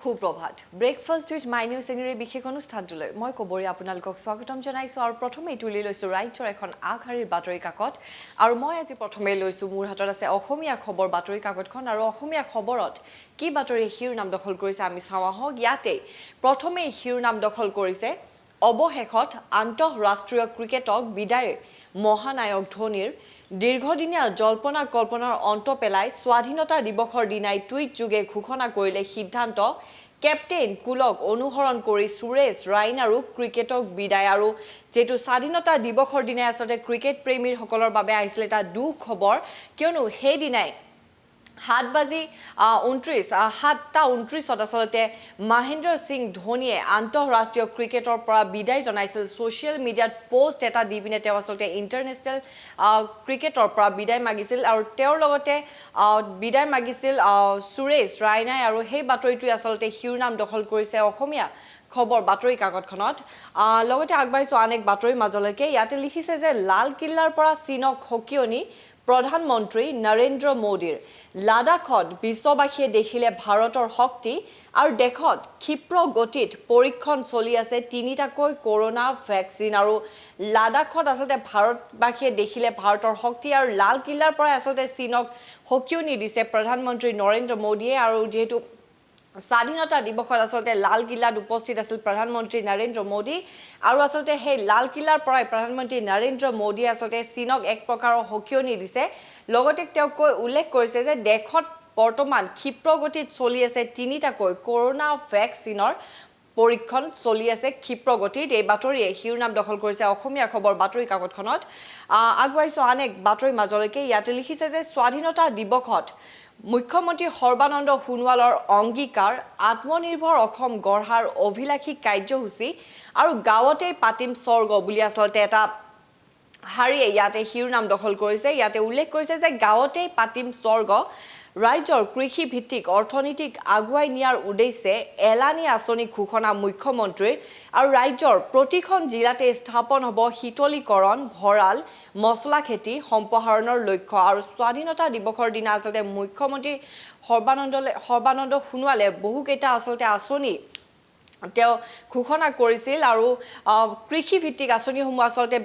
Suprabhat breakfast with my news চেনেলৰ বিশেষ অনুষ্ঠানটোলৈ মই কবৰী আপোনালোকক স্বাগতম জনাইছো আৰু প্ৰথমে তুলি লৈছো ৰাজ্যৰ এখন আগশাৰীৰ বাতৰি কাকত আৰু মই আজি প্ৰথমে লৈছো মোৰ হাতত আছে অসমীয়া খবৰ বাতৰি কাকতখন আৰু অসমীয়া খবৰত কি বাতৰি শিৰোনাম দখল কৰিছে আমি চাওঁ হওক ইয়াতে প্ৰথমে শিৰোনাম দখল কৰিছে অৱশেষত আন্তঃৰাষ্ট্ৰীয় ক্ৰিকেটক বিদায় মহানায়ক ধোনীৰ দীৰ্ঘদিনীয়া জল্পনা কল্পনাৰ অন্ত পেলাই স্বাধীনতা দিৱসৰ দিনাই টুইট যোগে ঘোষণা কৰিলে সিদ্ধান্ত কেপ্টেইন কুলক অনুসৰণ কৰি সুৰেশ ৰাইনাৰো ক্ৰিকেটক বিদায় আৰু যেটো স্বাধীনতা দিৱসৰ দিনাই আসলে ক্ৰিকেট প্ৰেমীৰ সকলৰ বাবে আহিছিল এটা দুখ খবৰ কিয়নো সেই দিনাই 7:29 আসলতে মহেন্দ্ৰ সিং ধোনীয়ে আন্তঃৰাষ্ট্ৰীয় ক্ৰিকেটৰ পৰা বিদায় জনাইছিল সোশ্যাল মিডিয়াত পোষ্ট এটা দি পিনে তেওঁ আসলতে ইন্টাৰনেশ্যনেল ক্ৰিকেটৰ পৰা বিদায় মাগিছিল আৰু তেওঁৰ লগতে বিদায় মাগিছিল সুৰেশ ৰাইনাই আৰু সেই বাতৰিটো আসলতে শিৰোনাম দখল কৰিছে অসমীয়া খবৰ বাতৰি কাকতখনত লগতে আগবাঢ়িছো অনেক বাতৰি মাজলৈকে ইয়াতে লিখিছে যে লাল কিল্লাৰ পৰা চীনক হকিয়নি প্ৰধানমন্ত্ৰী নৰেন্দ্ৰ মোদীৰ লাডাখত বিশ্ববাসীয়ে দেখিলে ভাৰতৰ শক্তি আৰু দেখত ক্ষিপ্ৰ গতিত পৰীক্ষণ চলি আছে তিনিটাকৈ কৰোনা ভ্যাকচিন আৰু লাডাখত আসলে ভাৰতবাসীয়ে দেখিলে ভাৰতৰ শক্তি আৰু লাল কিল্লাৰ পৰা আসলে চীনক হকিয়নি দিছে প্ৰধানমন্ত্ৰী নৰেন্দ্ৰ মোদীয়ে আৰু যেহেতু স্বাধীনতা দিৱসত আসলে লাল কিল্লাত উপস্থিত আছিল প্ৰধানমন্ত্ৰী নৰেন্দ্ৰ মোদী আৰু আসলে সেই লাল কিল্লাৰ পৰাই প্ৰধানমন্ত্ৰী নৰেন্দ্ৰ মোদী আসলে চীনক এক প্ৰকাৰৰ হকিয়নি দিছে লগতে তেওঁ উল্লেখ কৰিছে যে দেখত বৰ্তমান ক্ষিপ্ৰ গতিত চলি আছে তিনিটাকৈ কৰোনা ভ্যাকচিনৰ পৰীক্ষণ চলি আছে ক্ষিপ্ৰ গতিত এই বাতৰিয়ে শিৰোনাম দখল কৰিছে অসমীয়া খবৰ বাতৰি কাকতখনত আগবাঢ়িছো অনেক বাতৰি মাজলৈকে ইয়াতে লিখিছে যে স্বাধীনতা দিৱসত মুখ্যমন্ত্ৰী সৰ্বানন্দ সোণোৱালৰ অংগীকাৰ আত্মনিৰ্ভৰ অসম গঢ়াৰ অভিলাষী কাৰ্যসূচী আৰু গাঁৱতে পাতিম স্বৰ্গ বুলি আসলতে এটা হাৰিয়ে ইয়াতে শিৰোনাম দখল কৰিছে ইয়াতে উল্লেখ কৰিছে যে গাঁৱতে পাতিম স্বৰ্গ ৰাজ্যৰ কৃষি ভিত্তিক অৰ্থনীতিক আগুৱাই নিয়াৰ উদ্দেশ্যে এলানি আঁচনি ঘোষণা মুখ্যমন্ত্ৰীৰ আৰু ৰাজ্যৰ প্ৰতিখন জিলাতে স্থাপন হ'ব শীতলীকৰণ ভঁৰাল মছলা খেতি সম্প্ৰসাৰণৰ লক্ষ্য আৰু স্বাধীনতা দিৱসৰ দিনা আসলে মুখ্যমন্ত্ৰী সৰ্বানন্দ সোণোৱালে বহুকেইটা আসলতে আঁচনি তেওঁ ঘোষণা কৰিছিল আৰু কৃষি ভিত্তিক আঁচনিসমূহ আসলতে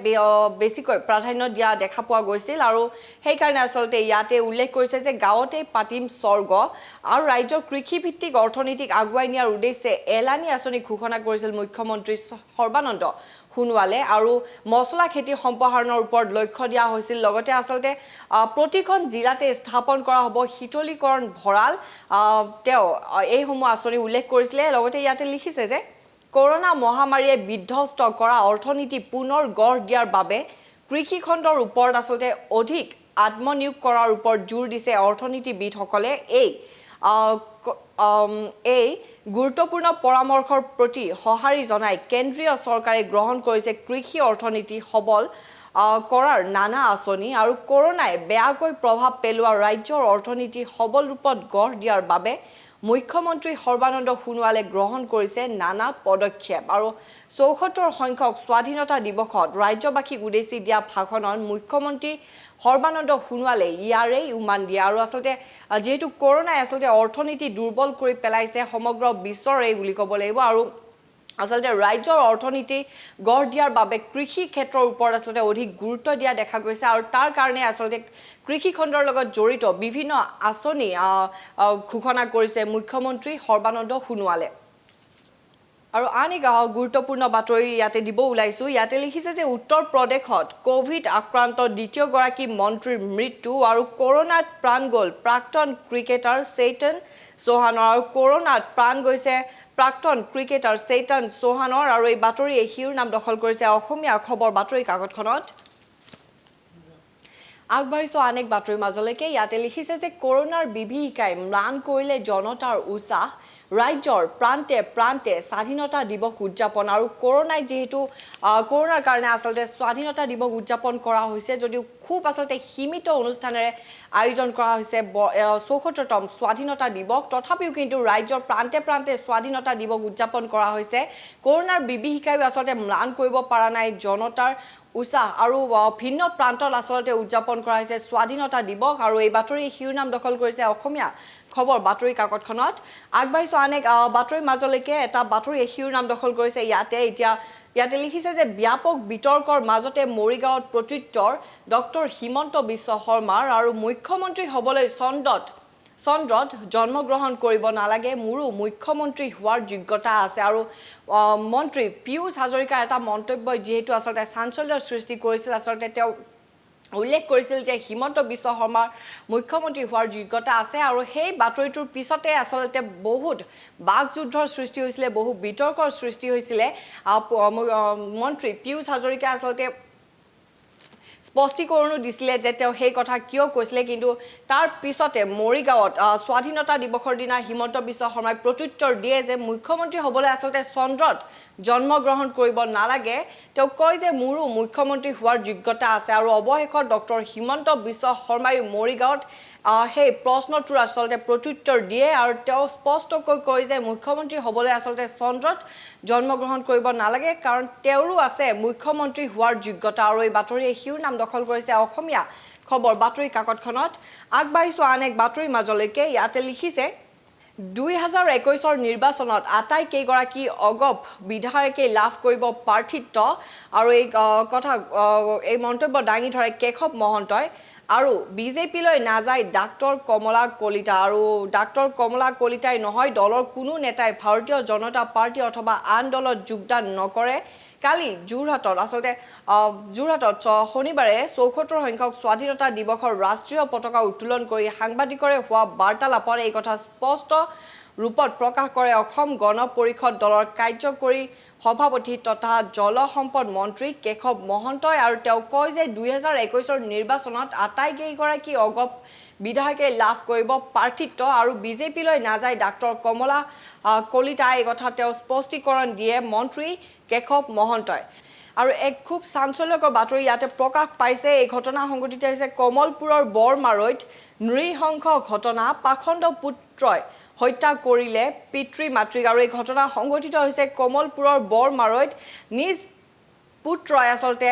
বেছিকৈ প্ৰাধান্য দিয়া দেখা পোৱা গৈছিল আৰু সেই কাৰণে আসলতে ইয়াতে উল্লেখ কৰিছে যে গাঁৱতে পাতিম স্বৰ্গ আৰু ৰাজ্যৰ কৃষি ভিত্তিক অৰ্থনীতিক আগুৱাই নিয়াৰ উদ্দেশ্যে এলানি আঁচনি ঘোষণা কৰিছিল মুখ্যমন্ত্ৰী সৰ্বানন্দ সোণোৱালে আৰু মছলা খেতি সম্প্ৰসাৰণৰ ওপৰত লক্ষ্য দিয়া হৈছিল লগতে আসলতে প্ৰতিখন জিলাতে স্থাপন কৰা হ'ব শীতলীকৰণ ভঁৰাল তেওঁ এইসমূহ আঁচনি উল্লেখ কৰিছিলে লগতে ইয়াতে লিখিছে যে কৰোনা মহামাৰীয়ে বিধ্বস্ত কৰা অৰ্থনীতি পুনৰ গঢ় দিয়াৰ বাবে কৃষি খণ্ডৰ ওপৰত আসলতে অধিক আত্মনিয়োগ কৰাৰ ওপৰত জোৰ দিছে অৰ্থনীতিবিদসকলে এই গুৰুত্বপূৰ্ণ পৰামৰ্শৰ প্ৰতি সঁহাৰি জনাই কেন্দ্ৰীয় চৰকাৰে গ্ৰহণ কৰিছে কৃষি অৰ্থনীতি সবল কৰাৰ নানা আঁচনি আৰু কৰোনাই বেয়াকৈ প্ৰভাৱ পেলোৱা ৰাজ্যৰ অৰ্থনীতি সবল ৰূপত গঢ় দিয়াৰ বাবে মুখ্যমন্ত্ৰী সৰ্বানন্দ সোণোৱালে গ্ৰহণ কৰিছে নানা পদক্ষেপ আৰু ৭৪ সংখ্যক স্বাধীনতা দিৱসত ৰাজ্যবাসীক উদ্দেশ্যি দিয়া ভাষণত মুখ্যমন্ত্ৰী সৰ্বানন্দ সোণোৱালে ইয়াৰে উমান দিয়ে আৰু আসলতে যেহেতু কৰোনাই আসলতে অৰ্থনীতি দুৰ্বল কৰি পেলাইছে সমগ্ৰ বিশ্বৰে বুলি ক'ব লাগিব আৰু আসলতে ৰাজ্যৰ অৰ্থনীতি গঢ় দিয়াৰ বাবে কৃষি ক্ষেত্ৰৰ ওপৰত আসলতে অধিক গুৰুত্ব দিয়া দেখা গৈছে আৰু তাৰ কাৰণে আসলতে কৃষি খণ্ডৰ লগত জড়িত বিভিন্ন আঁচনি ঘোষণা কৰিছে মুখ্যমন্ত্ৰী সৰ্বানন্দ সোণোৱালে আৰু আনেক গুৰুত্বপূৰ্ণ বাতৰি ইয়াতে দিব ওলাইছো ইয়াতে লিখিছে যে উত্তৰ প্ৰদেশত কোভিড আক্ৰান্ত দ্বিতীয়গৰাকী মন্ত্ৰীৰ মৃত্যু আৰু কৰোনাত প্ৰাণ গ'ল প্ৰাক্তন ক্ৰিকেটাৰ চেতন চৌহানৰ আৰু কৰোনাত প্ৰাণ গৈছে প্ৰাক্তন ক্ৰিকেটাৰ চেতন চৌহানৰ আৰু এই বাতৰিয়ে শিৰোনাম দখল কৰিছে অসমীয়া খবৰ বাতৰি কাকতখনত আগবাঢ়িছো অনেক বাতৰি মাজলৈকে ইয়াতে লিখিছে যে কৰোনাৰ বিভীষিকাই ম্লান কৰিলে জনতাৰ উৎসাহ ৰাজ্যৰ প্ৰান্তে প্ৰান্তে স্বাধীনতা দিৱস উদযাপন আৰু কৰোনাই যেহেতু কৰোনাৰ কাৰণে আসলতে স্বাধীনতা দিৱস উদযাপন কৰা হৈছে যদিও খুব আসলতে সীমিত অনুষ্ঠানেৰে আয়োজন কৰা হৈছে ৭৪তম স্বাধীনতা দিৱস তথাপিও কিন্তু ৰাজ্যৰ প্ৰান্তে প্ৰান্তে স্বাধীনতা দিৱস উদযাপন কৰা হৈছে কৰোনাৰ বিভীষিকাই আসলতে ম্লান কৰিব পৰা নাই জনতাৰ উৎসাহ আৰু ভিন্ন প্ৰান্তত আচলতে উদযাপন কৰা হৈছে স্বাধীনতা দিৱস আৰু এই বাতৰি শিৰোনাম দখল কৰিছে অসমীয়া খবৰ বাতৰি কাকতখনত আগবাঢ়িছো আন এক বাতৰি মাজলৈকে এটা বাতৰি শিৰোনাম দখল কৰিছে ইয়াতে লিখিছে যে ব্যাপক বিতৰ্কৰ মাজতে মৰিগাঁৱত প্ৰত্যুত্তৰ ডক্টৰ হিমন্ত বিশ্ব শৰ্মাৰ আৰু মুখ্যমন্ত্ৰী হ'বলৈ চন্দ্ৰত জন্মগ্ৰহণ কৰিব নালাগে মোৰো মুখ্যমন্ত্ৰী হোৱাৰ যোগ্যতা আছে আৰু মন্ত্ৰী পিয়ুষ হাজৰিকাৰ এটা মন্তব্য যেহেতু আচলতে চাঞ্চল্যৰ সৃষ্টি কৰিছিল আচলতে তেওঁ উল্লেখ কৰিছিল যে হিমন্ত বিশ্ব শৰ্মাৰ মুখ্যমন্ত্ৰী হোৱাৰ যোগ্যতা আছে আৰু সেই বাতৰিটোৰ পিছতে আচলতে বহুত বাকযুদ্ধৰ সৃষ্টি হৈছিলে বহু বিতৰ্কৰ সৃষ্টি হৈছিলে মন্ত্ৰী পিয়ুষ হাজৰিকাই আচলতে স্পষ্টীকৰণো দিছিলে যে তেওঁ সেই কথা কিয় কৈছিলে কিন্তু তাৰ পিছতে মৰিগাঁৱত স্বাধীনতা দিৱসৰ দিনা হিমন্ত বিশ্ব শৰ্মাই প্ৰত্যুত্তৰ দিয়ে যে মুখ্যমন্ত্ৰী হ'বলৈ আচলতে চন্দ্ৰত জন্মগ্ৰহণ কৰিব নালাগে তেওঁ কয় যে মোৰো মুখ্যমন্ত্ৰী হোৱাৰ যোগ্যতা আছে আৰু অৱশেষত ডক্টৰ হিমন্ত বিশ্ব শৰ্মাই মৰিগাঁৱত সেই প্ৰশ্নটোৰ আচলতে প্ৰত্যুত্তৰ দিয়ে আৰু তেওঁ স্পষ্টকৈ কয় যে মুখ্যমন্ত্ৰী হ'বলৈ আচলতে চন্দ্ৰত জন্মগ্ৰহণ কৰিব নালাগে কাৰণ তেওঁৰো আছে মুখ্যমন্ত্ৰী হোৱাৰ যোগ্যতা আৰু এই বাতৰিয়ে শিৰোনাম দখল কৰিছে অসমীয়া খবৰ বাতৰি কাকতখনত আগবাঢ়িছো আন এক বাতৰি মাজলৈকে ইয়াতে লিখিছে 2021 নিৰ্বাচনত আটাইকেইগৰাকী অগপ বিধায়কে লাভ কৰিব প্ৰাৰ্থিত্ব আৰু এই মন্তব্য দাঙি ধৰে কেশৱ মহন্তই আৰু বিজেপিলৈ নাযায় ডাক্তৰ কমলা কলিতা আৰু ডাক্তৰ কমলা কলিতাই নহয় দলৰ কোনো নেতাই ভাৰতীয় জনতা পাৰ্টি অথবা আন দলত যোগদান নকৰে কালি যোৰহাটত শনিবাৰে ৭৪ সংখ্যক স্বাধীনতা দিৱসৰ ৰাষ্ট্ৰীয় পতাকা উত্তোলন কৰি সাংবাদিকৰে হোৱা বাৰ্তালাপত এই কথা স্পষ্ট ৰূপত প্ৰকাশ কৰে অসম গণ পৰিষদ দলৰ কাৰ্যকৰী সভাপতি তথা জলসম্পদ মন্ত্ৰী কেশৱ মহন্তই আৰু তেওঁ কয় যে 2021 নিৰ্বাচনত আটাইকেইগৰাকী অগপ বিধায়কে লাভ কৰিব প্ৰাৰ্থিত্ব আৰু বিজেপিলৈ নাযায় ডাক্তৰ কমলা কলিতা এই কথা তেওঁ স্পষ্টীকৰণ দিয়ে মন্ত্ৰী কেশৱ মহন্তই আৰু এক খুব চাঞ্চল্যকৰ বাতৰি ইয়াতে প্ৰকাশ পাইছে এই ঘটনা সংঘটিত হৈছে কমলপুৰৰ বৰমাৰৈত নৃশংস ঘটনা পাখণ্ড পুত্ৰই হত্যা কৰিলে পিতৃ মাতৃক আৰু এই ঘটনা সংঘটিত হৈছে কমলপুৰৰ বৰমাৰৈত নিজ পুত্ৰই আচলতে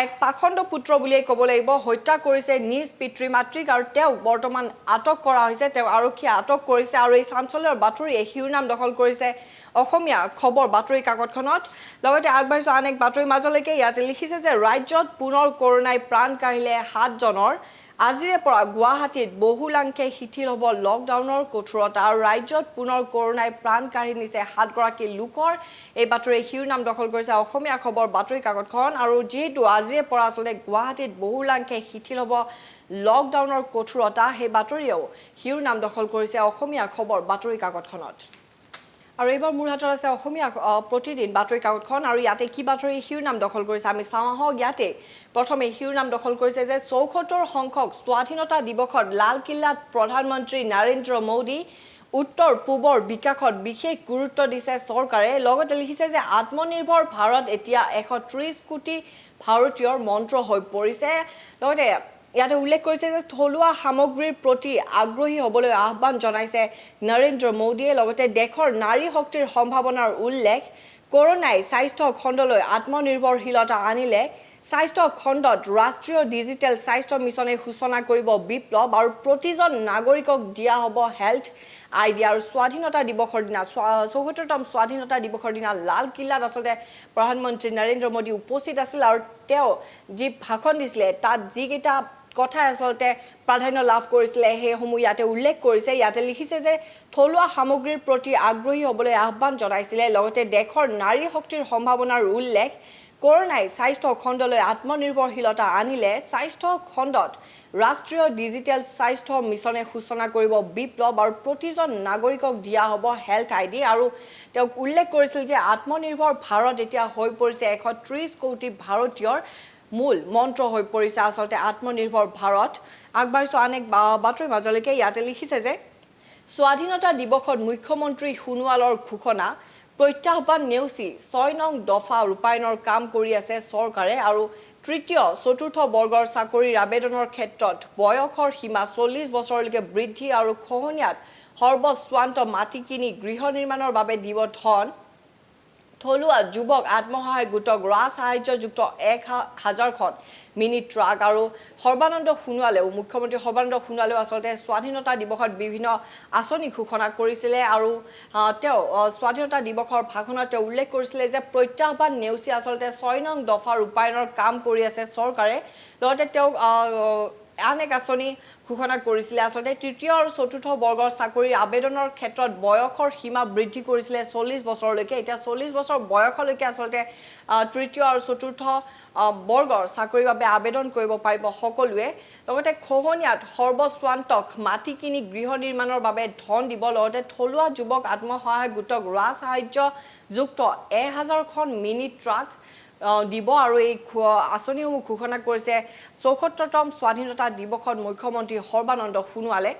এক পাখণ্ড পুত্ৰ বুলিয়ে ক'ব লাগিব হত্যা কৰিছে নিজ পিতৃ মাতৃক আৰু তেওঁক বৰ্তমান আটক কৰা হৈছে তেওঁ আৰক্ষীয়ে আটক কৰিছে আৰু এই চাঞ্চল্যৰ বাতৰিয়ে শিৰোনাম দখল কৰিছে অসমীয়া খবৰ বাতৰি কাকতখনত লগতে আগবাঢ়িছো আন এক বাতৰি মাজলৈকে ইয়াতে লিখিছে যে ৰাজ্যত পুনৰ কৰোনাই প্ৰাণ কাঢ়িলে 7 জনৰ আজিৰে পৰা গুৱাহাটীত বহুলাংকে শিথিল হ'ব লকডাউনৰ কঠোৰতা আৰু ৰাজ্যত পুনৰ কৰোনাই প্ৰাণ কাঢ়ি নিছে 7 গৰাকী লোকৰ এই বাতৰিয়ে শিৰোনাম দখল কৰিছে অসমীয়া খবৰ বাতৰি কাকতখন আৰু যেহেতু আজিৰে পৰা আচলতে গুৱাহাটীত বহুলাংকে শিথিল হ'ব লকডাউনৰ কঠোৰতা সেই বাতৰিয়েও শিৰোনাম দখল কৰিছে অসমীয়া খবৰ বাতৰি কাকতখনত আৰু এইবাৰ মোৰ হাতত আছে অসমীয়া প্ৰতিদিন বাতৰি কাকতখন আৰু ইয়াতে কি বাতৰি শিৰোনাম দখল কৰিছে আমি চাওঁ আহক ইয়াতে প্ৰথমে শিৰোনাম দখল কৰিছে যে ৭৪ সংখ্যক স্বাধীনতা দিৱসত লালকিল্লাত প্ৰধানমন্ত্ৰী নৰেন্দ্ৰ মোদী উত্তৰ পূবৰ বিকাশত বিশেষ গুৰুত্ব দিছে চৰকাৰে লগতে লিখিছে যে আত্মনিৰ্ভৰ ভাৰত এতিয়া 130 কোটি ভাৰতীয়ৰ মন্ত্ৰ হৈ পৰিছে লগতে ইয়াতে উল্লেখ কৰিছে যে থলুৱা সামগ্ৰীৰ প্ৰতি আগ্ৰহী হ'বলৈ আহ্বান জনাইছে নৰেন্দ্ৰ মোদীয়ে লগতে দেশৰ নাৰী শক্তিৰ সম্ভাৱনাৰ উল্লেখ কৰোনাই স্বাস্থ্য খণ্ডলৈ আত্মনিৰ্ভৰশীলতা আনিলে স্বাস্থ্য খণ্ডত ৰাষ্ট্ৰীয় ডিজিটেল স্বাস্থ্য মিছনে সূচনা কৰিব বিপ্লৱ আৰু প্ৰতিজন নাগৰিকক দিয়া হ'ব হেল্থ আইডি আৰু স্বাধীনতা দিৱসৰ দিনা ৭৪তম স্বাধীনতা দিৱসৰ দিনা লালকিল্লাত আচলতে প্ৰধানমন্ত্ৰী নৰেন্দ্ৰ মোদী উপস্থিত আছিল আৰু তেওঁ যি ভাষণ দিছিলে তাত যিকেইটা কথা আচলতে প্ৰাধান্য লাভ কৰিছিলে সেইসমূহ ইয়াতে উল্লেখ কৰিছে ইয়াতে লিখিছে যে থলুৱা সামগ্ৰীৰ প্ৰতি আগ্ৰহী হ'বলৈ আহ্বান জনাইছিলে লগতে দেশৰ নাৰী শক্তিৰ সম্ভাৱনাৰ উল্লেখ কৰোনাই স্বাস্থ্য খণ্ডলৈ আত্মনিৰ্ভৰশীলতা আনিলে স্বাস্থ্য খণ্ডত ৰাষ্ট্ৰীয় ডিজিটেল স্বাস্থ্য মিছনে সূচনা কৰিব বিপ্লৱ আৰু প্ৰতিজন নাগৰিকক দিয়া হ'ব হেল্থ আইডি আৰু তেওঁক উল্লেখ কৰিছিল যে আত্মনিৰ্ভৰ ভাৰত এতিয়া হৈ পৰিছে 130 কোটি ভাৰতীয়ৰ মূল মন্ত্ৰ হৈ পৰিছে আচলতে আত্মনিৰ্ভৰ ভাৰত আগবাঢ়িছো আন এক বাতৰি মাজলৈকে ইয়াতে লিখিছে যে স্বাধীনতা দিৱসত মুখ্যমন্ত্ৰী সোণোৱালৰ ঘোষণা প্ৰত্যাহ্বান নেওচি 6 নং দফা ৰূপায়ণৰ কাম কৰি আছে চৰকাৰে আৰু তৃতীয় চতুৰ্থ বৰ্গৰ চাকৰিৰ আবেদনৰ ক্ষেত্ৰত বয়সৰ সীমা 40 বছৰলৈকে বৃদ্ধি আৰু খহনীয়াত সৰ্বস্বান্ত মাটি কিনি গৃহ নিৰ্মাণৰ বাবে দিব ধন থলুৱা যুৱক আত্মসহায়ক গোটক ৰাজ সাহায্যযুক্ত 1000খন মিনি ট্ৰাক আৰু সৰ্বানন্দ সোণোৱালেও মুখ্যমন্ত্ৰী সৰ্বানন্দ সোণোৱালেও আচলতে স্বাধীনতা দিৱসত বিভিন্ন আঁচনি ঘোষণা কৰিছিলে আৰু তেওঁ স্বাধীনতা দিৱসৰ ভাষণত তেওঁ উল্লেখ কৰিছিলে যে প্ৰত্যাহ্বান নেওচি আচলতে 6 নং দফা ৰূপায়ণৰ কাম কৰি আছে চৰকাৰে লগতে তেওঁ আনেক আঁচনি ঘোষণা কৰিছিলে আচলতে তৃতীয় আৰু চতুৰ্থ বৰ্গৰ চাকৰিৰ আবেদনৰ ক্ষেত্ৰত বয়সৰ সীমা বৃদ্ধি কৰিছিলে 40 বছৰলৈকে এতিয়া 40 বছৰ বয়সলৈকে আচলতে তৃতীয় আৰু চতুৰ্থ বৰ্গৰ চাকৰিৰ বাবে আবেদন কৰিব পাৰিব সকলোৱে লগতে খহনীয়াত সৰ্বস্বান্তক মাটি কিনি গৃহ নিৰ্মাণৰ বাবে ধন দিব লগতে থলুৱা যুৱক আত্মসহায়ক গোটক ৰাজ সাহায্যযুক্ত 1000খন মিনি ট্ৰাক দিব আৰু এই আঁচনিসমূহ ঘোষণা কৰিছে 74তম স্বাধীনতা দিৱসত মুখ্যমন্ত্ৰী সৰ্বানন্দ সোণোৱালে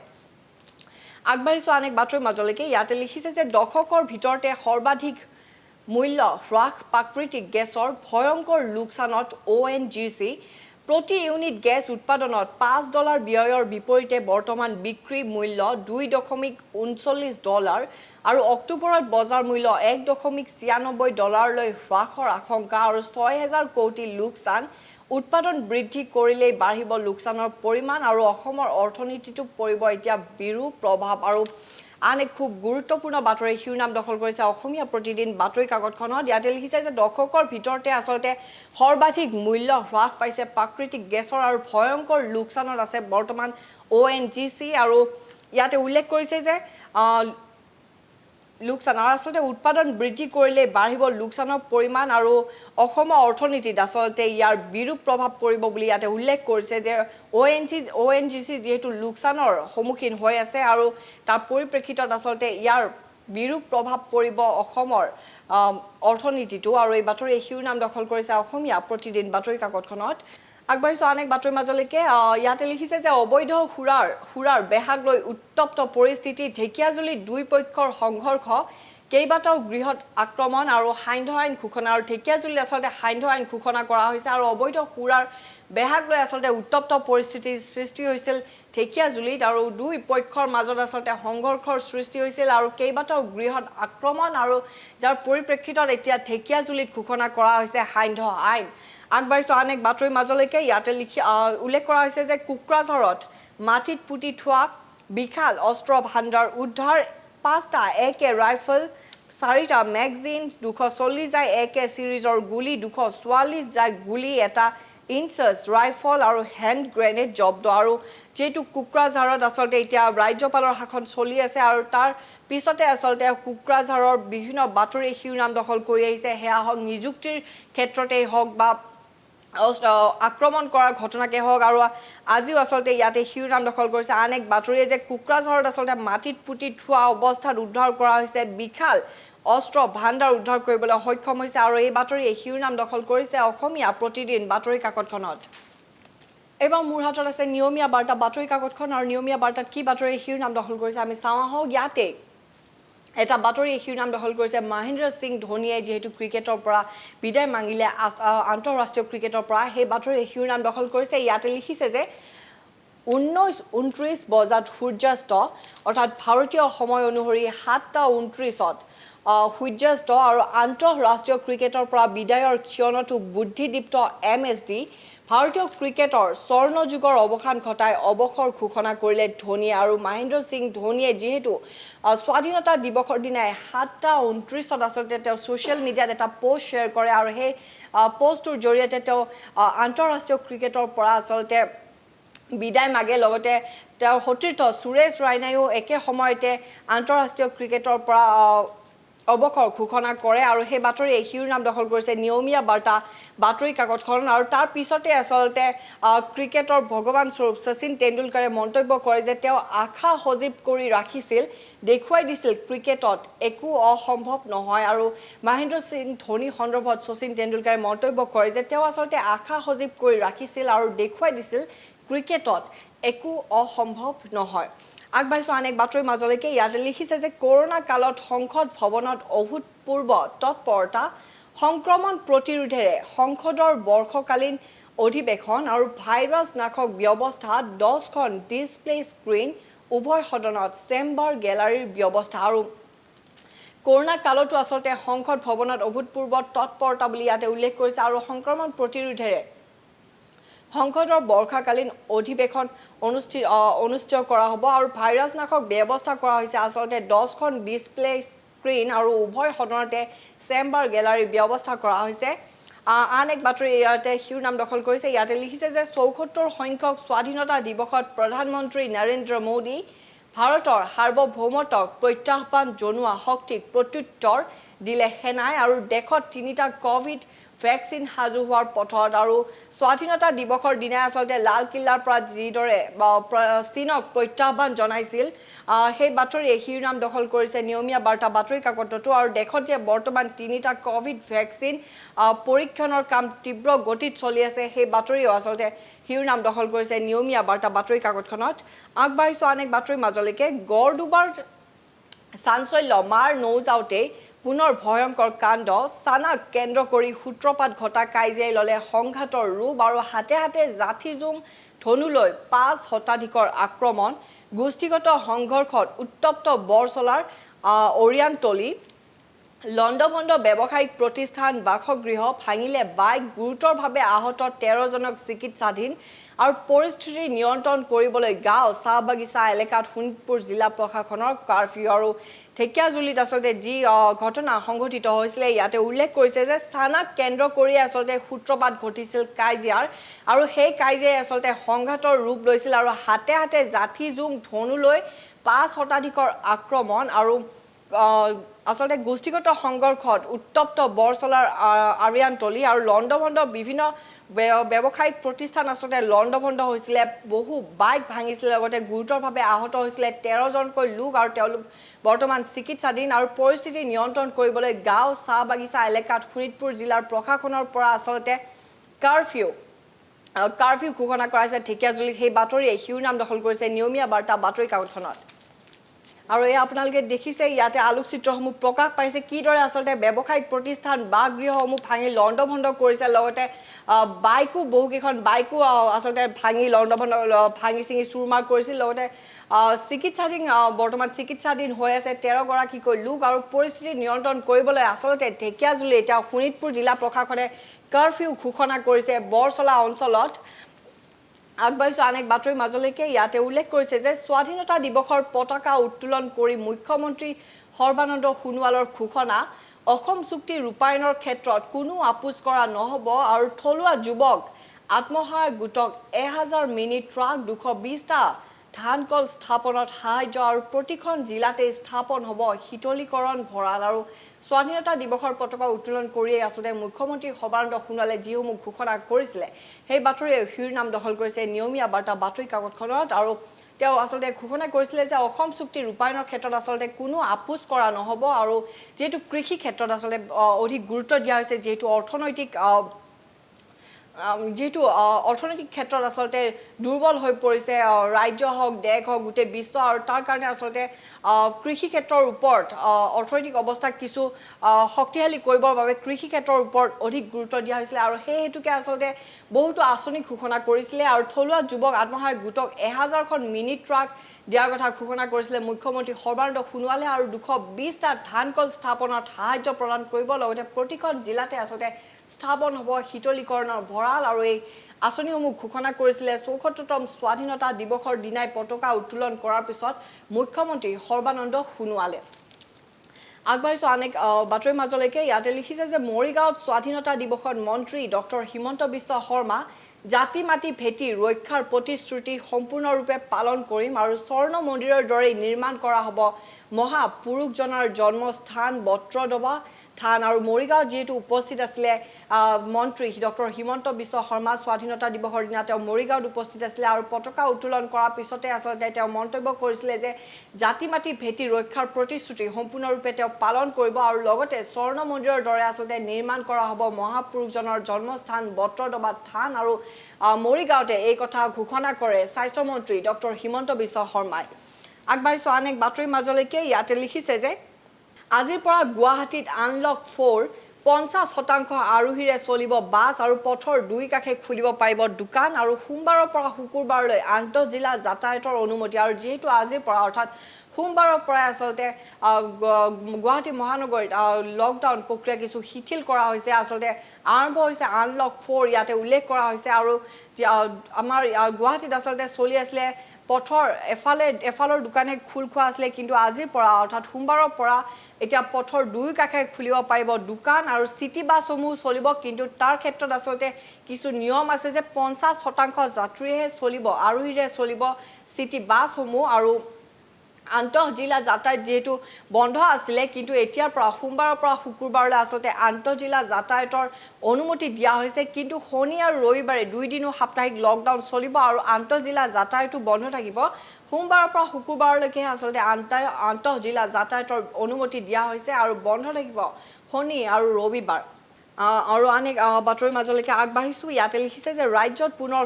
আগবাঢ়িছো অনেক বাতৰিৰ মাজলৈকে ইয়াতে লিখিছে যে দশকৰ ভিতৰতে সৰ্বাধিক মূল্য হ্ৰাস প্ৰাকৃতিক গেছৰ ভয়ংকৰ লোকচানত ONGC প্ৰতি ইউনিট গেছ উৎপাদনত $5 ব্যয়ৰ বিপৰীতে বৰ্তমান বিক্ৰী মূল্য $2.39 আৰু অক্টোবৰত বজাৰ মূল্য $1.96 লৈ হ্ৰাসৰ আশংকা আৰু 6000 কোটি লোকচান উৎপাদন বৃদ্ধি কৰিলেই বাঢ়িব লোকচানৰ পৰিমাণ আৰু অসমৰ অৰ্থনীতিটো পৰিব এতিয়া বিৰূপ প্ৰভাৱ আৰু আন এক খুব গুৰুত্বপূৰ্ণ বাতৰি শিৰোনাম দখল কৰিছে অসমীয়া প্ৰতিদিন বাতৰি কাকতখনত ইয়াতে লিখিছে যে দশকৰ ভিতৰতে আচলতে সৰ্বাধিক মূল্য হ্ৰাস পাইছে প্ৰাকৃতিক গেছৰ আৰু ভয়ংকৰ লোকচানত আছে বৰ্তমান ONGC আৰু ইয়াতে উল্লেখ কৰিছে যে লোকচান আৰু আচলতে উৎপাদন বৃদ্ধি কৰিলে বাঢ়িব লোকচানৰ পৰিমাণ আৰু অসমৰ অৰ্থনীতিত আচলতে ইয়াৰ বিৰূপ প্ৰভাৱ পৰিব বুলি ইয়াতে উল্লেখ কৰিছে যে ONGC যেহেতু লোকচানৰ সন্মুখীন হৈ আছে আৰু তাৰ পৰিপ্ৰেক্ষিতত আচলতে ইয়াৰ বিৰূপ প্ৰভাৱ পৰিব অসমৰ অৰ্থনীতিটো আৰু এই বাতৰি শিৰোনাম দখল কৰিছে অসমীয়া প্ৰতিদিন বাতৰি কাকতখনত আগবাঢ়িছো অনেক বাতৰিৰ মাজলৈকে ইয়াতে লিখিছে যে অবৈধ সুৰাৰ বেহাগ লৈ উত্তপ্ত পৰিস্থিতি ঢেকিয়াজুলি দুই পক্ষৰ সংঘৰ্ষ কেইবাটাও গৃহত আক্ৰমণ আৰু সান্ধ্য আইন ঘোষণা আৰু ঢেকিয়াজুলি আচলতে সান্ধ্য আইন ঘোষণা কৰা হৈছে আৰু অবৈধ সুৰাৰ বেহাগ লৈ আচলতে উত্তপ্ত পৰিস্থিতিৰ সৃষ্টি হৈছিল ঢেকিয়াজুলিত আৰু দুই পক্ষৰ মাজত আচলতে সংঘৰ্ষৰ সৃষ্টি হৈছিল আৰু কেইবাটাও গৃহত আক্ৰমণ আৰু যাৰ পৰিপ্ৰেক্ষিতত এতিয়া ঢেকিয়াজুলিত ঘোষণা কৰা হৈছে সান্ধ্য আইন আগবাঢ়িছো অনেক বাতৰিৰ মাজলৈকে ইয়াতে উল্লেখ কৰা হৈছে যে কোকৰাঝাৰত মাটিত পুতি থোৱা বিশাল অস্ত্ৰ ভাণ্ডাৰ উদ্ধাৰ 5টা AK ৰাইফল 4টা মেগাজিন 240 যায় AK সিৰিজৰ গুলি 244 যায় গুলি এটা ইনচাৰ্জ ৰাইফল আৰু হেণ্ড গ্ৰেনেড জব্দ আৰু যেটো কোকৰাঝাৰত আচলতে এতিয়া ৰাজ্যপালৰ শাসন চলি আছে আৰু তাৰ পিছতে আচলতে কোকৰাঝাৰৰ বিভিন্ন বাতৰি শিৰোনাম দখল কৰি আহিছে হেয়া হক নিযুক্তিৰ ক্ষেত্ৰতে হক বা আক্ৰমণ কৰাৰ ঘটনাকে হওক আৰু আজিও আচলতে ইয়াতে শিৰোনাম দখল কৰিছে অনেক বাতৰিয়ে যে কোকৰাঝাৰত আচলতে মাটিত পুতি থোৱা অৱস্থাত উদ্ধাৰ কৰা হৈছে বিশাল অস্ত্ৰ ভাণ্ডাৰ উদ্ধাৰ কৰিবলৈ সক্ষম হৈছে আৰু এই বাতৰিয়ে শিৰোনাম দখল কৰিছে অসমীয়া প্ৰতিদিন বাতৰি কাকতখনত এবাৰ মোৰ হাতত আছে নিয়মীয়া বাৰ্তা বাতৰি কাকতখন আৰু নিয়মীয়া বাৰ্তাত কি বাতৰি শিৰোনাম দখল কৰিছে আমি চাওঁ আহক ইয়াতে এটা বাতৰি শিৰোনাম দখল কৰিছে মহেন্দ্ৰ সিং ধোনীয়ে যেহেতু ক্ৰিকেটৰ পৰা বিদায় মাগিলে আন্তঃৰাষ্ট্ৰীয় ক্ৰিকেটৰ পৰা সেই বাতৰি শিৰোনাম দখল কৰিছে ইয়াতে লিখিছে যে 19:29 বজাত সূৰ্যাস্ত অৰ্থাৎ ভাৰতীয় সময় অনুসৰি 7:29ত সূৰ্যাস্ত আৰু আন্তঃৰাষ্ট্ৰীয় ক্ৰিকেটৰ পৰা বিদায়ৰ ক্ষণতো বুদ্ধিদীপ্ত MSD ভাৰতীয় ক্ৰিকেটৰ স্বৰ্ণযুগৰ অৱসান ঘটাই অৱসৰ ঘোষণা কৰিলে ধোনী আৰু মহেন্দ্ৰ সিং ধোনীয়ে যেহেতু স্বাধীনতা দিৱসৰ দিনাই 7:29ত আচলতে তেওঁ ছ'চিয়েল মিডিয়াত এটা পোষ্ট শ্বেয়াৰ কৰে আৰু সেই পোষ্টটোৰ জৰিয়তে তেওঁ আন্তঃৰাষ্ট্ৰীয় ক্ৰিকেটৰ পৰা আচলতে বিদায় মাগে লগতে তেওঁৰ সতীৰ্থ সুৰেশ ৰাইনায়ো একে সময়তে আন্তঃৰাষ্ট্ৰীয় ক্ৰিকেটৰ পৰা অৱসৰ ঘোষণা কৰে আৰু সেই বাতৰি শিৰোনাম দখল কৰিছে নিয়মীয়া বাৰ্তা বাতৰি কাকতখন আৰু তাৰ পিছতে আচলতে ক্ৰিকেটৰ ভগৱান স্বৰূপ শচীন তেণ্ডুলকাৰে মন্তব্য কৰে যে তেওঁ আশা সজীৱ কৰি ৰাখিছিল দেখুৱাই দিছিল ক্ৰিকেটত একো অসম্ভৱ নহয় আৰু মহেন্দ্ৰ সিং ধোনী সন্দৰ্ভত শচীন তেণ্ডুলকাৰে মন্তব্য কৰে যে তেওঁ আচলতে আশা সজীৱ কৰি ৰাখিছিল আৰু দেখুৱাই দিছিল ক্ৰিকেটত একো অসম্ভৱ নহয় আগবাঢ়িছো অনেক বাতৰিৰ মাজলৈকে ইয়াতে লিখিছে যে কৰোনা কালত সংসদ ভৱনত অভূতপূৰ্ব তৎপৰতা সংক্ৰমণ প্ৰতিৰোধেৰে সংসদৰ বৰ্ষকালীন অধিৱেশন আৰু ভাইৰাছ নাশক ব্যৱস্থা 10খন ডিসপ্লে স্ক্ৰীন উভয় সদনত চেম্বাৰ গেলাৰীৰ ব্যৱস্থা আৰু কৰোনা কালতো আসলতে সংসদ ভৱনত অভূতপূৰ্ব তৎপৰতা বুলি ইয়াতে উল্লেখ কৰিছে আৰু সংক্ৰমণ প্ৰতিৰোধেৰে সংসদৰ বৰ্ষাকালীন অধিৱেশন অনুষ্ঠিত কৰা হ'ব আৰু ভাইৰাছ নাশক ব্যৱস্থা কৰা হৈছে আসলতে 10খন ডিসপ্লে স্ক্ৰীন আৰু উভয় সদনতে চেম্বাৰ গেলাৰী ব্যৱস্থা কৰা হৈছে আন এক বাতৰি ইয়াতে শিৰোনাম দখল কৰিছে ইয়াতে লিখিছে যে ৭৪ সংখ্যক স্বাধীনতা দিৱসত প্ৰধানমন্ত্ৰী নৰেন্দ্ৰ মোদী ভাৰতৰ সাৰ্বভৌমত্বক প্ৰত্যাহ্বান জনোৱা শক্তিক প্ৰত্যুত্তৰ দিলে সেনাই আৰু দেশত ৩টা কোভিড ভ্যাকচিন সাজু হোৱাৰ পথত আৰু স্বাধীনতা দিৱসৰ দিনা আসলতে লাল কিল্লাৰ পৰা যিদৰে চীনক প্ৰত্যাহ্বান জনাইছিল সেই বাতৰিয়ে শিৰোনাম দখল কৰিছে নিয়মীয়া বাৰ্তা বাতৰি কাকতটো আৰু দেশত যে বৰ্তমান ৩টা কোভিড ভ্যাকচিন পৰীক্ষণৰ কাম তীব্ৰ গতিত চলি আছে সেই বাতৰিও আসলতে শিৰোনাম দখল কৰিছে নিয়মীয়া বাৰ্তা বাতৰি কাকতখনত আগবাঢ়িছো অনেক বাতৰি মাজলৈকে গড় দুবাৰ চাঞ্চল্য মাৰ নৌজাওতে পুনৰ ভয়ংকৰ কাণ্ড সানাক কেন্দ্ৰ কৰি সূত্ৰপাত ঘটা কাইজিয়াই ললে সংঘাতৰ ৰূপ আৰু হাতে হাতে জাঠি জুম ধনুলৈ ৫ শতাধিকৰ আক্ৰমণ গোষ্ঠীগত সংঘৰ্ষত উত্তপ্ত বৰচলাৰ অৰিয়ান্তলি লণ্ডভণ্ড ব্যৱসায়িক প্ৰতিষ্ঠান বাসগৃহ ভাঙিলে বাইক গুৰুতৰভাৱে আহত ১৩জনক চিকিৎসাধীন আৰু পৰিস্থিতি নিয়ন্ত্ৰণ কৰিবলৈ গাঁও চাহ বাগিচা এলেকাত শোণিতপুৰ জিলা প্ৰশাসনৰ কাৰফিউ আৰু ঢেকিয়াজুলিত আসলতে যি ঘটনা সংঘটিত হৈছিলে ইয়াতে উল্লেখ কৰিছে যে স্থানক কেন্দ্ৰ কৰি আসলতে সূত্ৰপাত ঘটিছিল কাইজিয়াৰ আৰু সেই কাইজিয়াই আসলতে সংঘাতৰ ৰূপ লৈছিল আৰু হাতে হাতে জাঠি জুম ধনুলৈ ৫ শতাধিকৰ আক্ৰমণ আৰু আসলতে গোষ্ঠীগত সংঘৰ্ষত উত্তপ্ত বৰচলাৰ আৰিয়ান্তলি আৰু লণ্ডভণ্ড বিভিন্ন ব্যৱসায়িক প্ৰতিষ্ঠান আসলতে লণ্ডভণ্ড হৈছিলে বহু বাইক ভাঙিছিলে লগতে গুৰুতৰভাৱে আহত হৈছিলে ১৩জনকৈ লোক আৰু তেওঁলোক বৰ্তমান চিকিৎসাধীন আৰু পৰিস্থিতি নিয়ন্ত্ৰণ কৰিবলৈ গাঁও চাহ বাগিচা এলেকাত শোণিতপুৰ জিলাৰ প্ৰশাসনৰ পৰা আসলতে কাৰফিউ ঘোষণা কৰাইছে ঢেকিয়াজুলিত সেই বাতৰিয়ে শিৰোনাম দখল কৰিছে নিয়মীয়া বাৰ্তা বাতৰি কাকতখনত আৰু এই আপোনালোকে দেখিছে ইয়াতে আলোকচিত্ৰসমূহ প্ৰকাশ পাইছে কিদৰে আসলতে ব্যৱসায়িক প্ৰতিষ্ঠান বাসগৃহসমূহ ভাঙি লণ্ডভণ্ড কৰিছে লগতে বাইকো বহুকেইখন বাইকো আসলতে ভাঙি লণ্ডভণ্ড ভাঙি চিঙি চুৰমাৰ কৰিছিল লগতে চিকিৎসাধীন বৰ্তমান চিকিৎসাধীন হৈ আছে ১৩গৰাকীকৈ লোক আৰু পৰিস্থিতি নিয়ন্ত্ৰণ কৰিবলৈ আসলতে ঢেকিয়াজুলি এতিয়া শোণিতপুৰ জিলা প্ৰশাসনে কাৰফিউ ঘোষণা কৰিছে বৰচলা অঞ্চলত আগবাঢ়িছো অনেক বাতৰি মাজলৈকে ইয়াতে উল্লেখ কৰিছে যে স্বাধীনতা দিৱসৰ পতাকা উত্তোলন কৰি মুখ্যমন্ত্ৰী সৰ্বানন্দ সোণোৱালৰ ঘোষণা অসম চুক্তি ৰূপায়ণৰ ক্ষেত্ৰত কোনো আপোচ কৰা নহব আৰু থলুৱা যুৱক আত্মসহায়ক গোটক ১০০০ মিনি ট্ৰাক ২২০টা ধানকল স্থাপনত সাহায্য আৰু প্ৰতিখন জিলাতে স্থাপন হ'ব শীতলীকৰণ ভঁৰাল আৰু স্বাধীনতা দিৱসৰ পতাকা উত্তোলন কৰিয়ে আসলতে মুখ্যমন্ত্ৰী সৰ্বানন্দ সোণোৱালে যিসমূহ ঘোষণা কৰিছিলে সেই বাতৰিয়ে শিৰোনাম দখল কৰিছে নিয়মীয়া বাৰ্তা বাতৰি কাকতখনত আৰু তেওঁ আসলতে ঘোষণা কৰিছিলে যে অসম চুক্তি ৰূপায়ণৰ ক্ষেত্ৰত আসলতে কোনো আপোচ কৰা নহব আৰু যেহেতু কৃষি ক্ষেত্ৰত আসলতে অধিক গুৰুত্ব দিয়া হৈছে যেহেতু অৰ্থনৈতিক ক্ষেত্ৰত আসলতে দুৰ্বল হৈ পৰিছে ৰাজ্য হওক দেশ হওক গোটেই বিশ্ব আৰু তাৰ কাৰণে আসলতে কৃষি ক্ষেত্ৰৰ ওপৰত অৰ্থনৈতিক অৱস্থা কিছু শক্তিশালী কৰিবৰ বাবে কৃষি ক্ষেত্ৰৰ ওপৰত অধিক গুৰুত্ব দিয়া হৈছিল আৰু সেই হেতুকে আসলতে বহুতো আঁচনি ঘোষণা কৰিছিলে আৰু থলুৱা যুৱক আত্মসহায়ক গোটক ১০০০খন মিনি ট্ৰাক দিয়াৰ কথা ঘোষণা কৰিছিলে মুখ্যমন্ত্ৰী সৰ্বানন্দ সোণোৱালে আৰু ২২০টা ধানকল স্থাপনত সাহায্য প্ৰদান কৰিব লগতে প্ৰতিখন জিলাতে আসলতে স্থাপন হ'ব শীতলীকৰণৰ ভঁৰাল আৰু এই আঁচনিসমূহ ঘোষণা কৰিছিলে ৭৪তম স্বাধীনতা দিৱসৰ দিনাই পতাকা উত্তোলন কৰাৰ পিছত মুখ্যমন্ত্ৰী সৰ্বানন্দ সোণোৱালে আগবাঢ়িছো অনেক বাতৰি মাজলৈকে ইয়াতে লিখিছে যে মৰিগাঁৱত স্বাধীনতা দিৱসত মন্ত্ৰী ডক্টৰ হিমন্ত বিশ্ব শৰ্মা জাতি মাটি ভেটি ৰক্ষাৰ প্ৰতিশ্ৰুতি সম্পূৰ্ণৰূপে পালন কৰিম আৰু স্বৰ্ণ মন্দিৰৰ দৰে নিৰ্মাণ কৰা হ'ব মহাপুৰুষজনৰ জন্মস্থান বত্ৰদবা থান আৰু মৰিগাঁৱত যেহেতু উপস্থিত আছিলে মন্ত্ৰী ডক্টৰ হিমন্ত বিশ্ব শৰ্মা স্বাধীনতা দিৱসৰ দিনা তেওঁ মৰিগাঁৱত উপস্থিত আছিলে আৰু পতাকা উত্তোলন কৰাৰ পিছতে আসলতে তেওঁ মন্তব্য কৰিছিলে যে জাতি মাটি ভেটি ৰক্ষাৰ প্ৰতিশ্ৰুতি সম্পূৰ্ণৰূপে তেওঁ পালন কৰিব আৰু লগতে স্বৰ্ণ মন্দিৰৰ দৰে আসলতে নিৰ্মাণ কৰা হ'ব মহাপুৰুষজনৰ জন্মস্থান বত্ৰদবা থান আৰু মৰিগাঁৱতে এই কথা ঘোষণা কৰে স্বাস্থ্যমন্ত্ৰী ডক্টৰ হিমন্ত বিশ্ব শৰ্মাই আগবাঢ়িছো অনেক বাতৰি মাজলৈকে ইয়াতে লিখিছে যে আজিৰ পৰা গুৱাহাটীত আনলক 4 50% আৰোহীৰে চলিব বাছ আৰু পথৰ দুই কাষে খুলিব পাৰিব দোকান আৰু সোমবাৰৰ পৰা শুকুৰবাৰলৈ আন্তঃজিলা যাতায়াতৰ অনুমতি আৰু যেহেতু আজিৰ পৰা অৰ্থাৎ সোমবাৰৰ পৰা আসলতে গুৱাহাটী মহানগৰীত লকডাউন প্ৰক্ৰিয়া কিছু শিথিল কৰা হৈছে আসলতে আৰম্ভ হৈছে আনলক 4 ইয়াতে উল্লেখ কৰা হৈছে আৰু আমাৰ গুৱাহাটীত আসলতে চলি আছিল পথৰ এফালৰ দোকানে খুল খোৱা আছিল কিন্তু আজিৰ পৰা অৰ্থাৎ সোমবাৰৰ পৰা এতিয়া পথৰ দুই কাষে খুলিব পাৰিব দোকান আৰু সিটি বাছসমূহ চলিব কিন্তু তাৰ ক্ষেত্ৰত আসলতে কিছু নিয়ম আছে যে 50% যাত্ৰীহে চলিব আৰোহীৰে চলিব সিটি বাছসমূহ আৰু আন্তঃ জিলা যাতায়াত যেহেতু বন্ধ আছিলে কিন্তু এতিয়াৰ পৰা সোমবাৰৰ পৰা শুকুৰবাৰলৈ আসলতে আন্তঃ জিলা যাতায়াতৰ অনুমতি দিয়া হৈছে কিন্তু শনি আৰু ৰবিবাৰে দুই দিনো সাপ্তাহিক লকডাউন চলিব আৰু আন্তঃ জিলা যাতায়াতো বন্ধ থাকিব সোমবাৰৰ পৰা শুকুৰবাৰলৈকে আসলতে আন্তঃ জিলা যাতায়াতৰ অনুমতি দিয়া হৈছে আৰু বন্ধ থাকিব শনি আৰু ৰবিবাৰ আৰু অনেক বাতৰিৰ মাজলৈকে আগবাঢ়িছো ইয়াতে লিখিছে যে ৰাজ্যত পুনৰ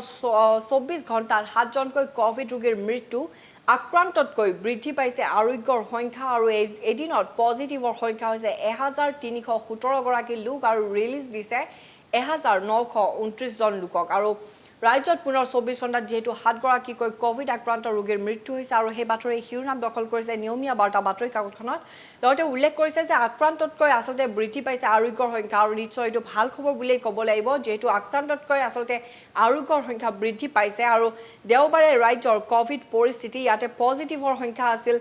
24 ঘণ্টাত 7জনকৈ কোভিড ৰোগীৰ মৃত্যু আক্ৰান্ততকৈ বৃদ্ধি পাইছে আৰোগ্যৰ সংখ্যা আৰু এদিনত পজিটিভৰ সংখ্যা হৈছে 1317 গৰাকী লোক আৰু ৰিলিজ দিছে 1929 জন লোকক আৰু ৰাজ্যত পুনৰ 24 ঘণ্টাত যেহেতু 7 গৰাকীকৈ কোভিড আক্ৰান্ত ৰোগীৰ মৃত্যু হৈছে আৰু সেই বাতৰি শিৰোনাম দখল কৰিছে নিয়মীয়া বাৰ্তা বাতৰি কাকতখনত লগতে উল্লেখ কৰিছে যে আক্ৰান্ততকৈ আসলতে বৃদ্ধি পাইছে আৰোগ্যৰ সংখ্যা আৰু নিশ্চয় এইটো ভাল খবৰ বুলিয়েই ক'ব লাগিব যেহেতু আক্ৰান্ততকৈ আসলতে আৰোগ্যৰ সংখ্যা বৃদ্ধি পাইছে আৰু দেওবাৰে ৰাজ্যৰ কোভিড পৰিস্থিতি ইয়াতে পজিটিভৰ সংখ্যা আছিল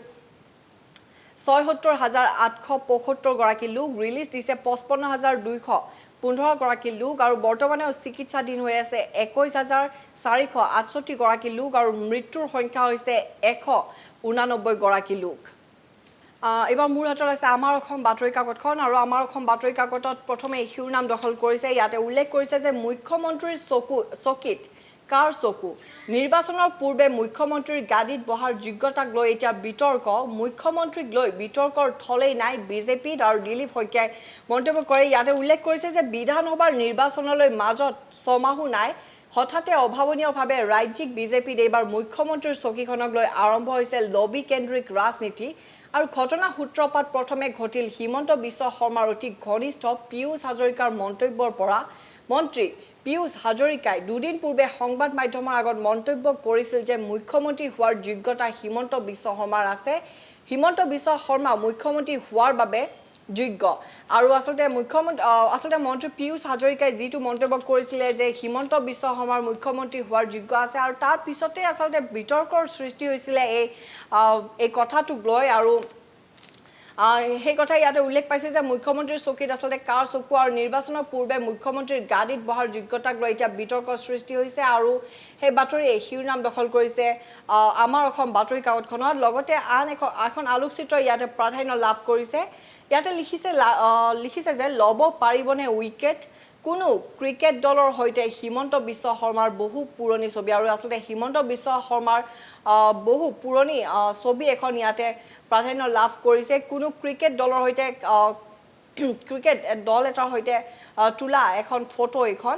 ৭৬,৮৭৫ গৰাকী লোক ৰিলিজ দিছে ৫৫,২১৫ গৰাকী লোক আৰু বৰ্তমানে চিকিৎসাধীন হৈ আছে ২১,৪৬৮ গৰাকী লোক আৰু মৃত্যুৰ সংখ্যা হৈছে ১৮৯ গৰাকী লোক এবাৰ মোৰ হাতত আছে আমাৰ অসম বাতৰি কাকতখন আৰু আমাৰ অসম বাতৰি কাকতত প্ৰথমে শিৰোনাম দখল কৰিছে ইয়াতে উল্লেখ কৰিছে যে মুখ্যমন্ত্ৰীৰ চকিত কাৰ চকু নিৰ্বাচনৰ পূৰ্বে মুখ্যমন্ত্ৰীৰ গাদীত বহাৰ যোগ্যতাক লৈ এতিয়া বিতৰ্ক মুখ্যমন্ত্ৰীক লৈ বিতৰ্কৰ থলেই নাই বিজেপিত আৰু দিলীপ শইকীয়াই মন্তব্য কৰে ইয়াতে উল্লেখ কৰিছে যে বিধানসভাৰ নিৰ্বাচনলৈ মাজত ছমাহো নাই হঠাতে অভাৱনীয়ভাৱে ৰাজ্যিক বিজেপিত এইবাৰ মুখ্যমন্ত্ৰীৰ চকীখনক লৈ আৰম্ভ হৈছে লবি কেন্দ্ৰিক ৰাজনীতি আৰু ঘটনা সূত্ৰপাত প্ৰথমে ঘটিল হিমন্ত বিশ্ব শৰ্মাৰ অতি ঘনিষ্ঠ পীয়ুষ হাজৰিকাৰ মন্তব্যৰ পৰা মন্ত্ৰী পীয়ুষ হাজৰিকাই দুদিন পূৰ্বে সংবাদ মাধ্যমৰ আগত মন্তব্য কৰিছিল যে মুখ্যমন্ত্ৰী হোৱাৰ যোগ্যতা হিমন্ত বিশ্ব শৰ্মাৰ আছে হিমন্ত বিশ্ব শৰ্মা মুখ্যমন্ত্ৰী হোৱাৰ বাবে যোগ্য আৰু আসলতে মন্ত্ৰী পীয়ুষ হাজৰিকাই যিটো মন্তব্য কৰিছিলে যে হিমন্ত বিশ্ব শৰ্মাৰ মুখ্যমন্ত্ৰী হোৱাৰ যোগ্য আছে আৰু তাৰ পিছতে আসলতে বিতৰ্কৰ সৃষ্টি হৈছিলে এই কথাটোক লৈ আৰু সেই কথা ইয়াতে উল্লেখ পাইছে যে মুখ্যমন্ত্ৰীৰ চকীত আসলতে কাৰ চকু আৰু নিৰ্বাচনৰ পূৰ্বে মুখ্যমন্ত্ৰীৰ গাদীত বহাৰ যোগ্যতাক লৈ এতিয়া বিতৰ্কৰ সৃষ্টি হৈছে আৰু সেই বাতৰিয়ে শিৰোনাম দখল কৰিছে আমাৰ অসম বাতৰি কাকতখনত লগতে আন এখন আলোকচিত্ৰ ইয়াতে প্ৰাধান্য লাভ কৰিছে ইয়াতে লিখিছে যে ল'ব পাৰিবনে উইকেট কোনো ক্ৰিকেট দলৰ সৈতে হিমন্ত বিশ্ব শৰ্মাৰ বহু পুৰণি ছবি আৰু আসলতে হিমন্ত বিশ্ব শৰ্মাৰ বহু পুৰণি ছবি এখন ইয়াতে প্ৰাধান্য লাভ কৰিছে কোনো ক্ৰিকেট দলৰ সৈতে ক্ৰিকেট দল এটাৰ সৈতে তোলা এখন ফটো এখন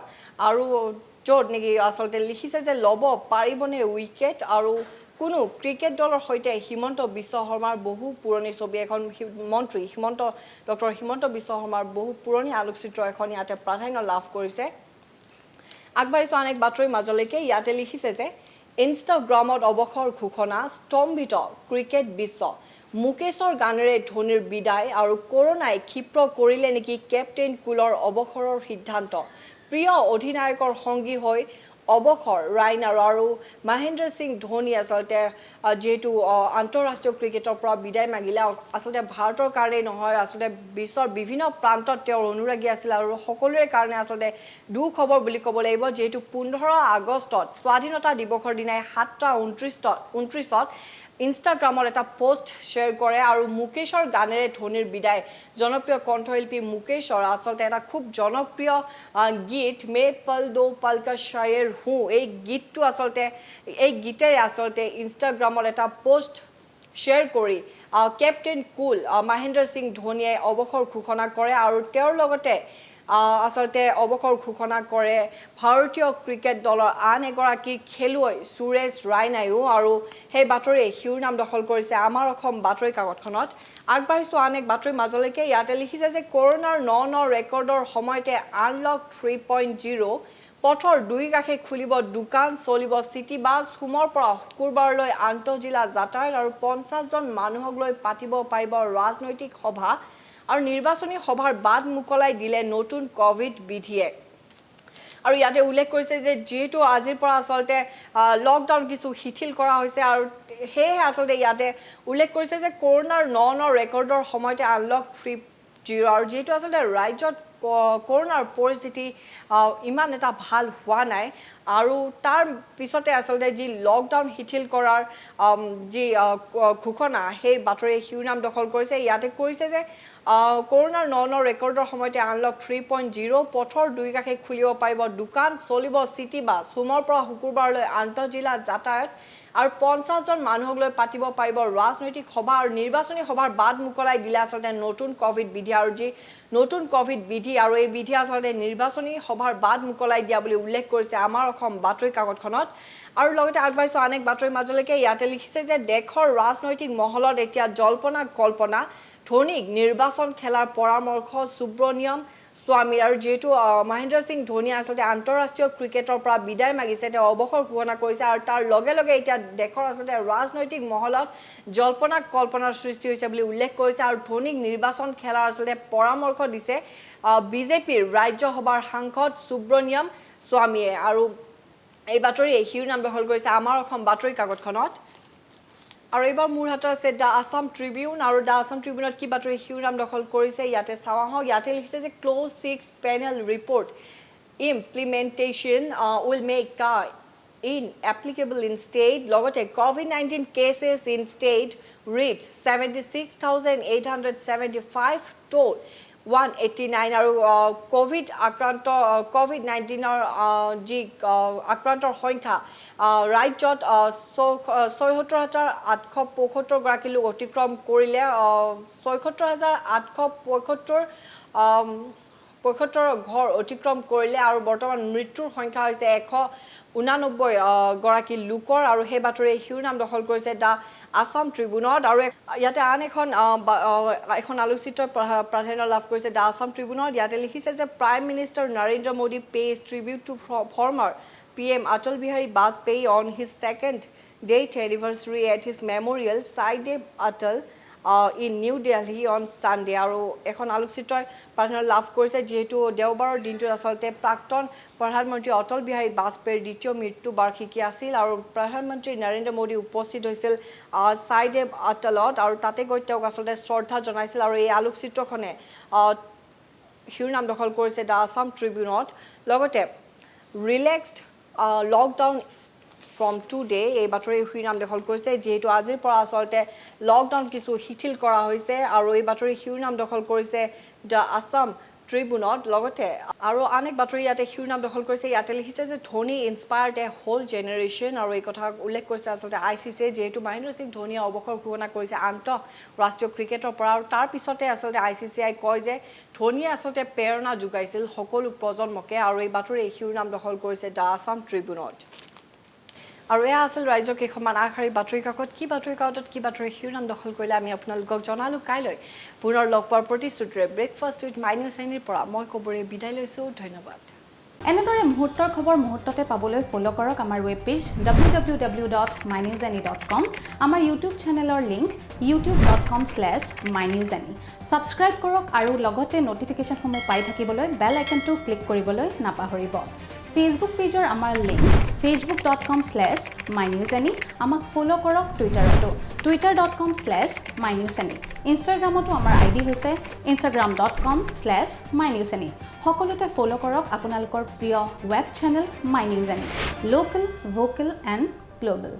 আৰু য'ত নেকি আসলতে লিখিছে যে ল'ব পাৰিবনে উইকেট আৰু কোনো ক্ৰিকেট দলৰ সৈতে হিমন্ত বিশ্ব শৰ্মাৰ বহু পুৰণি ছবি এখন মন্ত্ৰী ডক্টৰ হিমন্ত বিশ্ব শৰ্মাৰ বহু পুৰণি আলোকচিত্ৰ এখন ইয়াতে প্ৰাধান্য লাভ কৰিছে আগবাঢ়িছো অনেক বাতৰিৰ মাজলৈকে ইয়াতে লিখিছে যে ইনষ্টাগ্ৰামত অৱসৰ ঘোষণা স্তম্ভিত ক্ৰিকেট বিশ্ব মুকেশৰ গানেৰে ধোনীৰ বিদায় আৰু কৰোনাই ক্ষিপ্ৰ কৰিলে নেকি কেপ্টেইন কুলৰ অৱসৰৰ সিদ্ধান্ত প্ৰিয় অধিনায়কৰ সংগী হৈ অৱসৰ ৰাইনাৰ আৰু মহেন্দ্ৰ সিং ধোনী আসলতে যেহেতু আন্তঃৰাষ্ট্ৰীয় ক্ৰিকেটৰ পৰা বিদায় মাগিলে আসলতে ভাৰতৰ কাৰণে নহয় আসলতে বিশ্বৰ বিভিন্ন প্ৰান্তত তেওঁৰ অনুৰাগী আছিল আৰু সকলোৰে কাৰণে আসলতে দুখ খবৰ বুলি ক'ব লাগিব যেহেতু 15 আগষ্টত স্বাধীনতা দিৱসৰ দিনাই 7:29 ইনষ্টাগ্ৰামত এটা পোষ্ট শ্বেয়াৰ কৰে আৰু মুকেশৰ গানেৰে ধোনীৰ বিদায় জনপ্ৰিয় কণ্ঠশিল্পী মুকেশৰ আসলতে এটা খুব জনপ্ৰিয় গীত মে পল দো পল কা শায়েৰ হুঁ এই গীতটো আসলতে এই গীতেৰে আসলতে ইনষ্টাগ্ৰামত এটা পোষ্ট শ্বেয়াৰ কৰি কেপ্টেইন কুল মহেন্দ্ৰ সিং ধোনীয়ে অৱসৰ ঘোষণা কৰে আৰু তেওঁৰ লগতে আসলতে অৱসৰ ঘোষণা কৰে ভাৰতীয় ক্ৰিকেট দলৰ আন এগৰাকী খেলুৱৈ সুৰেশ ৰাইনায়ো আৰু সেই বাতৰিয়ে শিৰোনাম দখল কৰিছে আমাৰ অসম বাতৰি কাকতখনত আগবাঢ়িছো অনেক বাতৰিৰ মাজলৈকে ইয়াতে লিখিছে যে কৰোনাৰ ন ৰেকৰ্ডৰ সময়তে আনলক 3.0 পথৰ দুই কাষে খুলিব দোকান চলিব চিটি বাছ সোমৰ পৰা শুকুৰবাৰলৈ আন্তঃজিলা যাতায়াত আৰু 50 জন মানুহক লৈ পাতিব পাৰিব ৰাজনৈতিক সভা আৰু নিৰ্বাচনী সভাৰ বাদ মুকলাই দিলে নতুন কোভিড বিধিয়ে আৰু ইয়াতে উল্লেখ কৰিছে যে যেটো আজিৰ পৰা আসলতে লকডাউন কিছু শিথিল কৰা হৈছে আৰু হে আসলতে ইয়াতে উল্লেখ কৰিছে যে কৰোনাৰ ন ৰেকৰ্ডৰ সময়তে আনলক 3.0 আৰু যেটো আসলতে ৰাজ্যত কৰোনাৰ পৰিস্থিতি ইমান এটা ভাল হোৱা নাই আৰু তাৰ পিছতে আসলতে যি লকডাউন শিথিল কৰাৰ যি ঘোষণা সেই বাতৰি শিৰোনাম দখল কৰিছে ইয়াতে কৰিছে যে কৰোনাৰ ন ৰেকৰ্ডৰ সময়তে আনলক 3.0 পথৰ দুই কাষে খুলিব পাৰিব দোকান চলিব চিটি বাছ সোমৰ পৰা শুকুৰবাৰলৈ আন্তঃজিলা যাতায়াত আৰু 50 জন মানুহক লৈ পাতিব পাৰিব ৰাজনৈতিক সভা আৰু নিৰ্বাচনী সভাৰ বাদ মুকলাই দিলে আসলতে নতুন কোভিড বিধি আৰু যি নতুন কোভিড বিধি আৰু এই বিধি আসলতে নিৰ্বাচনী সভাৰ বাদ মুকলাই দিয়া বুলি উল্লেখ কৰিছে আমাৰ অসম বাতৰি কাকতখনত আৰু লগতে আগবাইছো অনেক বাতৰি মাজলৈকে ইয়াতে লিখিছে যে দেশৰ ৰাজনৈতিক মহলত এতিয়া জল্পনা কল্পনা ধোনীক নিৰ্বাচন খেলাৰ পৰামৰ্শ সুব্ৰমণ্যম স্বামী আৰু যেটো মহেন্দ্ৰ সিং ধোনী আসলতে আন্তঃৰাষ্ট্ৰীয় ক্ৰিকেটৰ পৰা বিদায় মাগিছে তেওঁ অৱসৰ ঘোষণা কৰিছে আৰু তাৰ লগে লগে এতিয়া দেশৰ আসলতে ৰাজনৈতিক মহলত জল্পনা কল্পনাৰ সৃষ্টি হৈছে বুলি উল্লেখ কৰিছে আৰু ধোনীক নিৰ্বাচন খেলাৰ আসলতে পৰামৰ্শ দিছে বিজেপিৰ ৰাজ্যসভাৰ সাংসদ সুব্ৰমণ্যম স্বামীয়ে আৰু এই বাতৰিয়ে শিৰোনাম দখল কৰিছে আমাৰ অসম বাতৰি কাকতখনত আৰু এবাৰ মোৰ হাতত আছে দা আসাম ট্ৰিবিউন আৰু দা আসাম ট্ৰিবিউনত কি বাতৰি শিৰোনাম দখল কৰিছে ইয়াতে চাওয়া হওক ইয়াতে লিখিছে যে close 6 panel report implementation will make in applicable in state logote COVID-19 cases in state reached 76,875 toll 189 আৰু কোভিড আক্ৰান্ত COVID-19 ৰ যি আক্ৰান্তৰ সংখ্যা ৰাজ্যত ৭৬,৮৭৫ গৰাকী লোক অতিক্ৰম কৰিলে ৭৬,৮৭৫ ঘৰ অতিক্ৰম কৰিলে আৰু বৰ্তমান মৃত্যুৰ সংখ্যা হৈছে 189 গৰাকী লোকৰ আৰু সেই বাতৰি শিৰোনাম দখল কৰিছে দা আসাম ট্ৰিবিউনত আৰু ইয়াতে আন এখন আলোচিত প্ৰাধান্য লাভ কৰিছে দা আসাম ট্ৰিবিউনত ইয়াতে লিখিছে যে prime minister Narendra Modi pays tribute to former PM Atal Bihari Vajpayee on his second date anniversary at his memorial Saidev Atal in New Delhi on Sunday আৰু এখন আলোচিত প্ৰাধান্য লাভ কৰিছে যেহেতু দেওবাৰৰ দিনটো আসলতে প্ৰাক্তন প্ৰধানমন্ত্ৰী অটল বিহাৰী বাজপেয়ীৰ দ্বিতীয় মৃত্যু বাৰ্ষিকী আছিল আৰু প্ৰধানমন্ত্ৰী নৰেন্দ্ৰ মোদী উপস্থিত হৈছিল সাইদেৱ আটালত আৰু তাতে গৈ তেওঁক আসলতে শ্ৰদ্ধা জনাইছিল আৰু এই আলোকচিত্ৰখনে শিৰোনাম দখল কৰিছে দা আসাম ট্ৰিবিউনত লগতে ৰিলেক্সড লকডাউন from today এই বাতৰি শিৰোনাম দখল কৰিছে যেহেতু আজিৰ পৰা আসলতে লকডাউন কিছু শিথিল কৰা হৈছে আৰু এই বাতৰি শিৰোনাম দখল কৰিছে দা আসাম ট্ৰিবিউনত লগতে আৰু অনেক বাতৰি ইয়াতে শিৰোনাম দখল কৰিছে ইয়াতে লিখিছে যে ধোনী ইনস্পায়াৰ্ড এ হোল জেনেৰেশ্যন আৰু এই কথা উল্লেখ কৰিছে আসলতে আইচিচিয়ে যেহেতু মহেন্দ্ৰ সিং ধোনীয়ে অৱসৰ ঘোষণা কৰিছে আন্তঃৰাষ্ট্ৰীয় ক্ৰিকেটৰ পৰা আৰু তাৰ পিছতে আসলতে আইচিচিআই কয় যে ধোনীয়ে আসলতে প্ৰেৰণা যোগাইছিল সকলো প্ৰজন্মকে আৰু এই বাতৰি শিৰোনাম দখল কৰিছে দা আসাম ট্ৰিবিউনত আৰু এয়া আছিল ৰাজ্যৰ কেইখনমান আগশাৰী বাতৰি কাকত কি বাতৰি কাকতত কি বাতৰি শিৰোনাম দখল কৰিলে আমি আপোনালোকক জনালো কাইলৈ পুনৰ লগ পোৱাৰ প্ৰতিশ্ৰুতিৰে ব্ৰেকফাষ্ট উইথ মাইনিউ চেনীৰ পৰা মই কবৰে বিদায় লৈছোঁ ধন্যবাদ এনেদৰে মুহূৰ্তৰ খবৰ মুহূৰ্ততে পাবলৈ ফলো কৰক আমাৰ ৱেব পেজ www.mynewsani.com আমাৰ ইউটিউব চেনেলৰ লিংক youtube.com/mynewsani সাবস্ক্ৰাইব কৰক আৰু লগতে নটিফিকেশনসমূহ পাই থাকিবলৈ বেল আইকনটো ক্লিক কৰিবলৈ নাপাহৰিব ফেসবুক পেজৰ আমাৰ লিংক facebook.com/mynewsani আমাক ফলো কৰক টুইটাৰতো twitter.com/mynewsani ইনষ্টাগ্ৰামতো আমাৰ আইডি হৈছে instagram.com/mynewsani সকলোতে ফলো কৰক আপোনালোকৰ প্ৰিয় web channel mynewsani local vocal and global